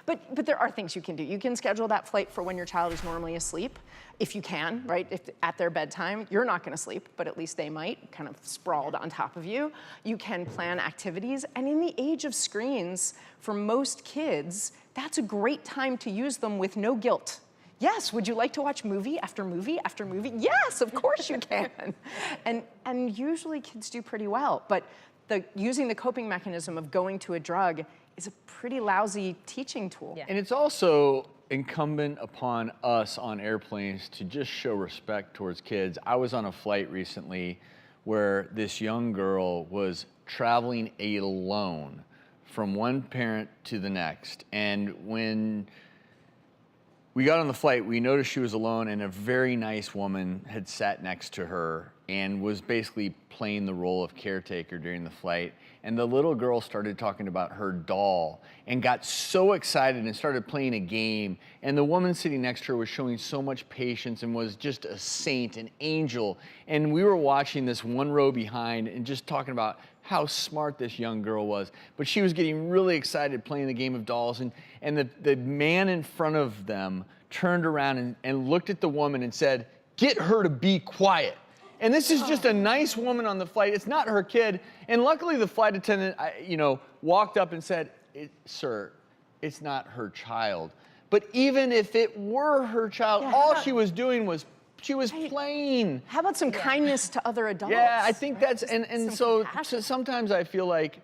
But there are things you can do. You can schedule that flight for when your child is normally asleep, if you can, right? If at their bedtime, you're not gonna sleep, but at least they might, kind of sprawled on top of you. You can plan activities, and in the age of screens, for most kids, that's a great time to use them with no guilt. Yes, would you like to watch movie after movie after movie? Yes, of course you can. And usually kids do pretty well, but using the coping mechanism of going to a drug is a pretty lousy teaching tool. Yeah. And it's also incumbent upon us on airplanes to just show respect towards kids. I was on a flight recently where this young girl was traveling alone from one parent to the next. And when we got on the flight, we noticed she was alone, and a very nice woman had sat next to her and was basically playing the role of caretaker during the flight. And the little girl started talking about her doll and got so excited and started playing a game. And the woman sitting next to her was showing so much patience and was just a saint, an angel. And we were watching this one row behind and just talking about how smart this young girl was. But she was getting really excited playing the game of dolls. And the man in front of them turned around and looked at the woman and said, "Get her to be quiet." And this is just a nice woman on the flight. It's not her kid. And luckily the flight attendant, walked up and said, "Sir, it's not her child." But even if it were her child, all she was doing was she was playing. How about some kindness to other adults? Yeah, I think that's, and so sometimes I feel like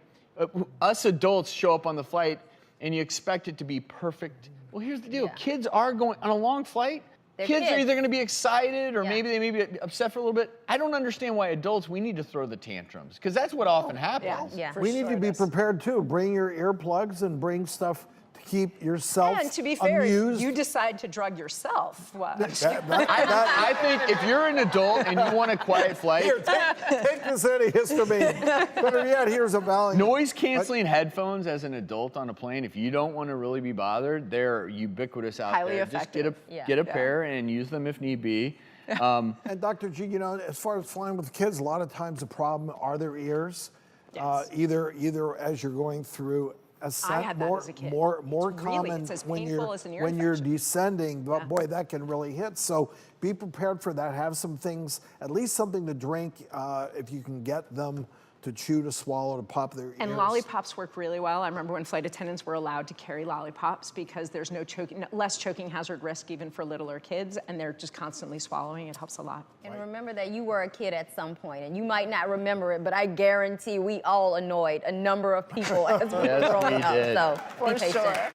us adults show up on the flight and you expect it to be perfect. Well, here's the deal. Kids are going, on a long flight, kids are either going to be excited or maybe they may be upset for a little bit. I don't understand why adults, we need to throw the tantrums, because that's what often happens. Yeah. We need to be prepared too. Bring your earplugs and bring stuff to keep yourself And to be fair, amused. you decide to drug yourself. Well, I think if you're an adult and you want a quiet flight, Here, take this antihistamine. Better yet, here's a Valium. noise canceling headphones as an adult on a plane, if you don't want to really be bothered, they're ubiquitous out Highly there. effective. Just get a pair and use them if need be. And Dr. G, as far as flying with kids, a lot of times the problem are their ears. Yes. Either as you're going through ascent, I had that as a kid. more It's common it's as when painful you're as an ear when you're infection. descending. But boy, that can really hit. So be prepared for that. Have some things, at least something to drink, if you can get them to chew, to swallow, to pop their ears. And lollipops work really well. I remember when flight attendants were allowed to carry lollipops because there's less choking hazard risk even for littler kids, and they're just constantly swallowing. It helps a lot. And remember that you were a kid at some point, and you might not remember it, but I guarantee we all annoyed a number of people as we were Yes, growing we up. did. So For be patient. sure.